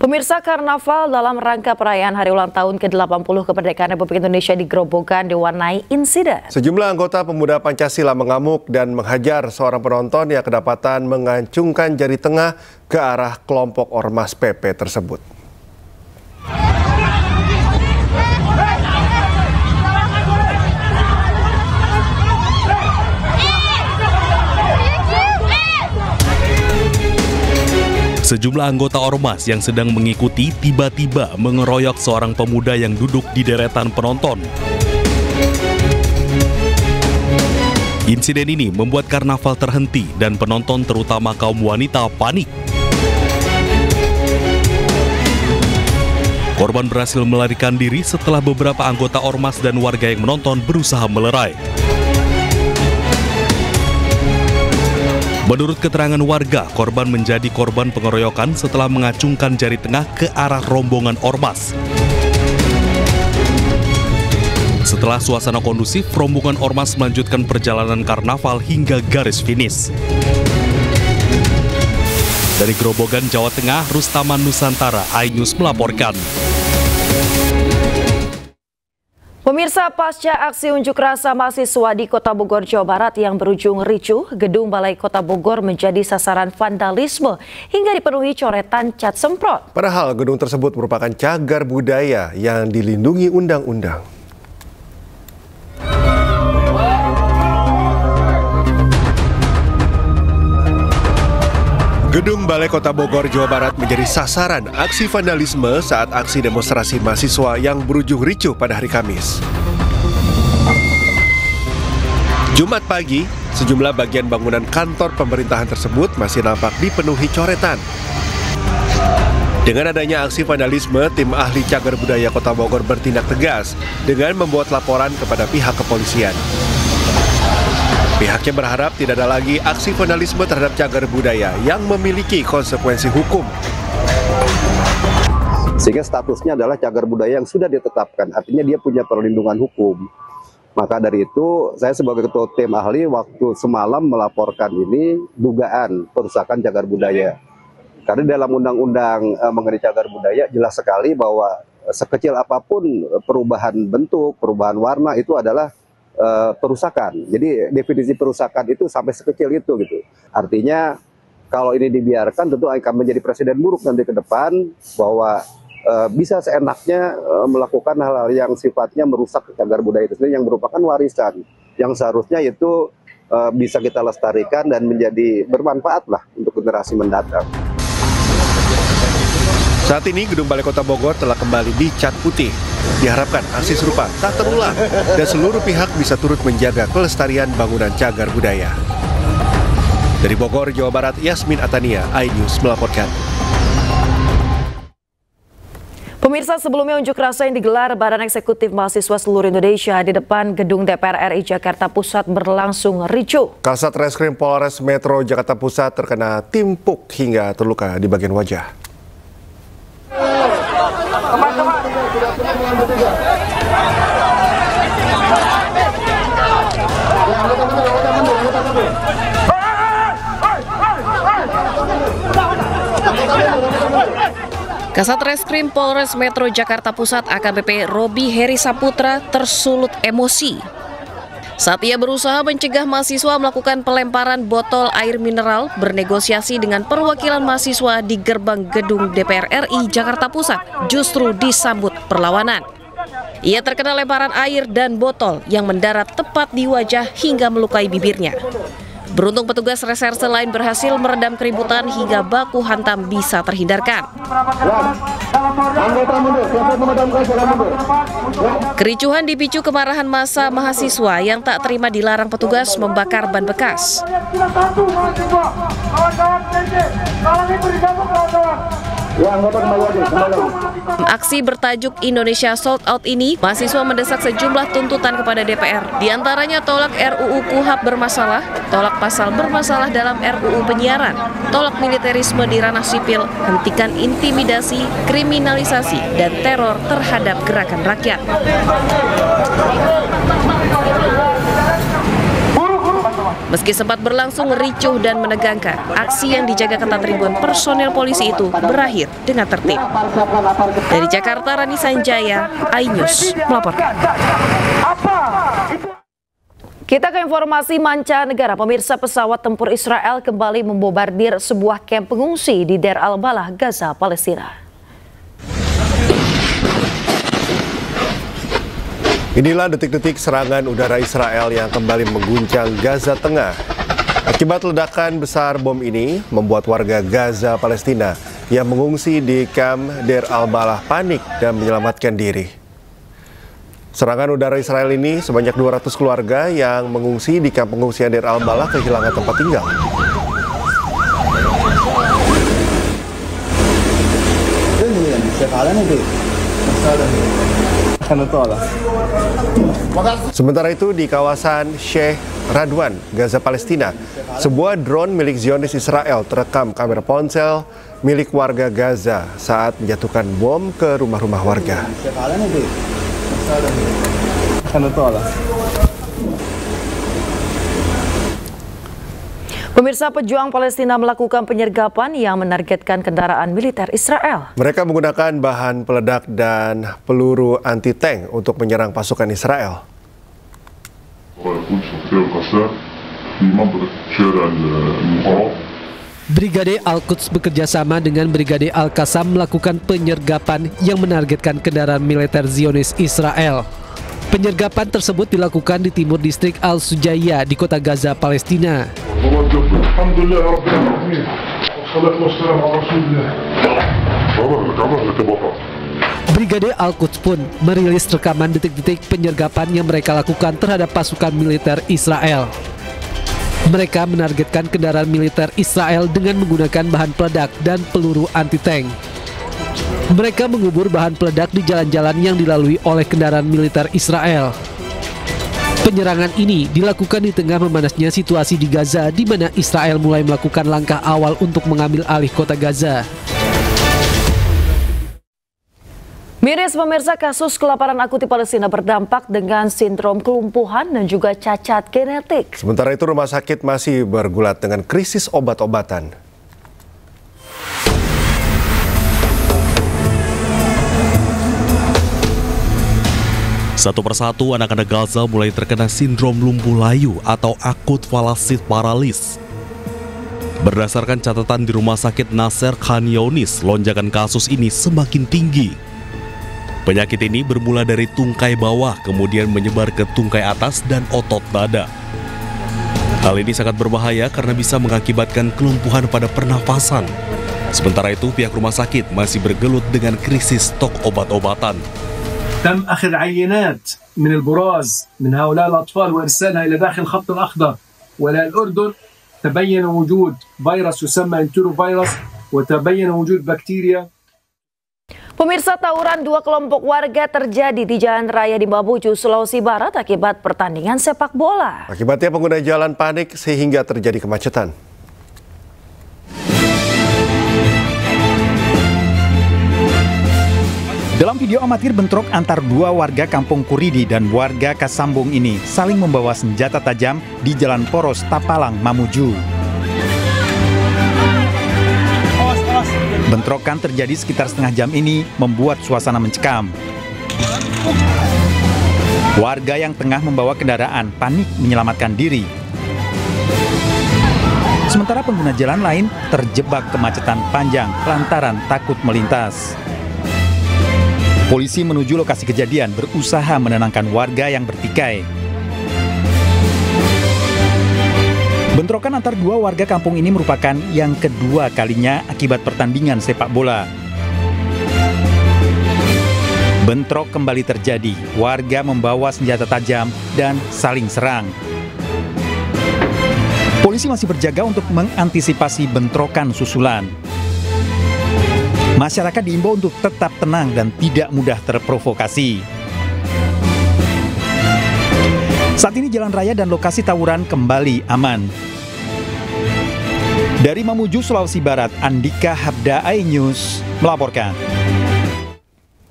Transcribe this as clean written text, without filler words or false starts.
Pemirsa, karnaval dalam rangka perayaan hari ulang tahun ke-80 kemerdekaan Republik Indonesia di Grobogan diwarnai insiden. Sejumlah anggota pemuda Pancasila mengamuk dan menghajar seorang penonton yang kedapatan mengacungkan jari tengah ke arah kelompok ormas PP tersebut. Sejumlah anggota ormas yang sedang mengikuti tiba-tiba mengeroyok seorang pemuda yang duduk di deretan penonton. Insiden ini membuat karnaval terhenti dan penonton terutama kaum wanita panik. Korban berhasil melarikan diri setelah beberapa anggota ormas dan warga yang menonton berusaha melerai. Menurut keterangan warga, korban menjadi korban pengeroyokan setelah mengacungkan jari tengah ke arah rombongan ormas. Setelah suasana kondusif, rombongan ormas melanjutkan perjalanan karnaval hingga garis finish. Dari Grobogan, Jawa Tengah, Rustaman Nusantara, iNews melaporkan. Pemirsa, pasca aksi unjuk rasa mahasiswa di Kota Bogor, Jawa Barat yang berujung ricuh, gedung Balai Kota Bogor menjadi sasaran vandalisme hingga dipenuhi coretan cat semprot. Padahal gedung tersebut merupakan cagar budaya yang dilindungi undang-undang. Gedung Balai Kota Bogor, Jawa Barat menjadi sasaran aksi vandalisme saat aksi demonstrasi mahasiswa yang berujung ricuh pada hari Kamis. Jumat pagi, sejumlah bagian bangunan kantor pemerintahan tersebut masih nampak dipenuhi coretan. Dengan adanya aksi vandalisme, tim ahli cagar budaya Kota Bogor bertindak tegas dengan membuat laporan kepada pihak kepolisian. Pihaknya berharap tidak ada lagi aksi vandalisme terhadap cagar budaya yang memiliki konsekuensi hukum. Sehingga statusnya adalah cagar budaya yang sudah ditetapkan, artinya dia punya perlindungan hukum. Maka dari itu, saya sebagai ketua tim ahli waktu semalam melaporkan ini dugaan perusakan cagar budaya. Karena dalam undang-undang mengenai cagar budaya jelas sekali bahwa sekecil apapun perubahan bentuk, perubahan warna itu adalah perusakan. Jadi definisi perusakan itu sampai sekecil itu gitu. Artinya kalau ini dibiarkan tentu akan menjadi presiden buruk nanti ke depan bahwa bisa seenaknya melakukan hal-hal yang sifatnya merusak cagar budaya itu sendiri yang merupakan warisan yang seharusnya itu bisa kita lestarikan dan menjadi bermanfaat lah untuk generasi mendatang. Saat ini gedung Balai Kota Bogor telah kembali dicat putih. Diharapkan aksi serupa tak terulang dan seluruh pihak bisa turut menjaga kelestarian bangunan cagar budaya. Dari Bogor, Jawa Barat, Yasmin Atania, iNews melaporkan. Pemirsa, sebelumnya unjuk rasa yang digelar Badan Eksekutif Mahasiswa seluruh Indonesia di depan gedung DPR RI Jakarta Pusat berlangsung ricuh. Kasat Reskrim Polres Metro Jakarta Pusat terkena timpuk hingga terluka di bagian wajah. Kasat Reskrim Polres Metro Jakarta Pusat AKBP Robi Heri Saputra tersulut emosi saat ia berusaha mencegah mahasiswa melakukan pelemparan botol air mineral bernegosiasi dengan perwakilan mahasiswa di gerbang gedung DPR RI Jakarta Pusat justru disambut perlawanan. Ia terkena lemparan air dan botol yang mendarat tepat di wajah hingga melukai bibirnya. Beruntung petugas reserse lain berhasil meredam keributan hingga baku hantam bisa terhindarkan. Kericuhan dipicu kemarahan massa mahasiswa yang tak terima dilarang petugas membakar ban bekas. Aksi bertajuk Indonesia Sold Out ini, mahasiswa mendesak sejumlah tuntutan kepada DPR. Di antaranya tolak RUU KUHP bermasalah, tolak pasal bermasalah dalam RUU penyiaran, tolak militerisme di ranah sipil, hentikan intimidasi, kriminalisasi, dan teror terhadap gerakan rakyat. Meski sempat berlangsung ricuh dan menegangkan, aksi yang dijaga ketat ribuan personil polisi itu berakhir dengan tertib. Dari Jakarta, Rani Sanjaya, iNews melaporkan. Kita ke informasi mancanegara. Pemirsa, pesawat tempur Israel kembali membombardir sebuah kamp pengungsi di Deir al-Balah, Gaza, Palestina. Inilah detik-detik serangan udara Israel yang kembali mengguncang Gaza Tengah. Akibat ledakan besar bom ini membuat warga Gaza, Palestina yang mengungsi di kamp Deir al-Balah panik dan menyelamatkan diri. Serangan udara Israel ini sebanyak 200 keluarga yang mengungsi di kamp pengungsian Deir al-Balah kehilangan tempat tinggal. Sementara itu di kawasan Sheikh Radwan, Gaza, Palestina, sebuah drone milik Zionis Israel terekam kamera ponsel milik warga Gaza saat menjatuhkan bom ke rumah-rumah warga. Pemirsa, pejuang Palestina melakukan penyergapan yang menargetkan kendaraan militer Israel. Mereka menggunakan bahan peledak dan peluru anti-tank untuk menyerang pasukan Israel. Brigade Al-Quds bekerjasama dengan Brigade Al-Qassam melakukan penyergapan yang menargetkan kendaraan militer Zionis Israel. Penyergapan tersebut dilakukan di timur distrik Al-Sujaya di kota Gaza, Palestina. Brigade Al-Quds pun merilis rekaman detik-detik penyergapan yang mereka lakukan terhadap pasukan militer Israel. Mereka menargetkan kendaraan militer Israel dengan menggunakan bahan peledak dan peluru anti-tank. Mereka mengubur bahan peledak di jalan-jalan yang dilalui oleh kendaraan militer Israel. Penyerangan ini dilakukan di tengah memanasnya situasi di Gaza, di mana Israel mulai melakukan langkah awal untuk mengambil alih kota Gaza. Miris, pemirsa, kasus kelaparan akut di Palestina berdampak dengan sindrom kelumpuhan dan juga cacat genetik. Sementara itu rumah sakit masih bergulat dengan krisis obat-obatan. Satu persatu anak-anak Gaza mulai terkena sindrom lumpuh layu atau akut falasit paralis. Berdasarkan catatan di Rumah Sakit Nasser Khan Younis, lonjakan kasus ini semakin tinggi. Penyakit ini bermula dari tungkai bawah, kemudian menyebar ke tungkai atas dan otot dada. Hal ini sangat berbahaya karena bisa mengakibatkan kelumpuhan pada pernafasan. Sementara itu, pihak rumah sakit masih bergelut dengan krisis stok obat-obatan. تم أخذ عينات من البراز من هؤلاء الأطفال وإرسالها إلى داخل الخط الأخضر وإلى الأردن. تبين وجود فيروس يسمى انتروفيروس وتبين وجود بكتيريا. Pemirsa, tawuran dua kelompok warga terjadi di Jalan Raya di Mamuju, Sulawesi Barat akibat pertandingan sepak bola. Akibatnya pengguna jalan panik sehingga terjadi kemacetan. Dalam video amatir, bentrok antar dua warga Kampung Kuridi dan warga Kasambung ini saling membawa senjata tajam di Jalan Poros, Tapalang, Mamuju. Bentrokan terjadi sekitar setengah jam ini membuat suasana mencekam. Warga yang tengah membawa kendaraan panik menyelamatkan diri. Sementara pengguna jalan lain terjebak kemacetan panjang lantaran takut melintas. Polisi menuju lokasi kejadian berusaha menenangkan warga yang bertikai. Bentrokan antar dua warga kampung ini merupakan yang kedua kalinya akibat pertandingan sepak bola. Bentrok kembali terjadi, warga membawa senjata tajam dan saling serang. Polisi masih berjaga untuk mengantisipasi bentrokan susulan. Masyarakat diimbau untuk tetap tenang dan tidak mudah terprovokasi. Saat ini jalan raya dan lokasi tawuran kembali aman. Dari Mamuju, Sulawesi Barat, Andika Habda, iNews melaporkan.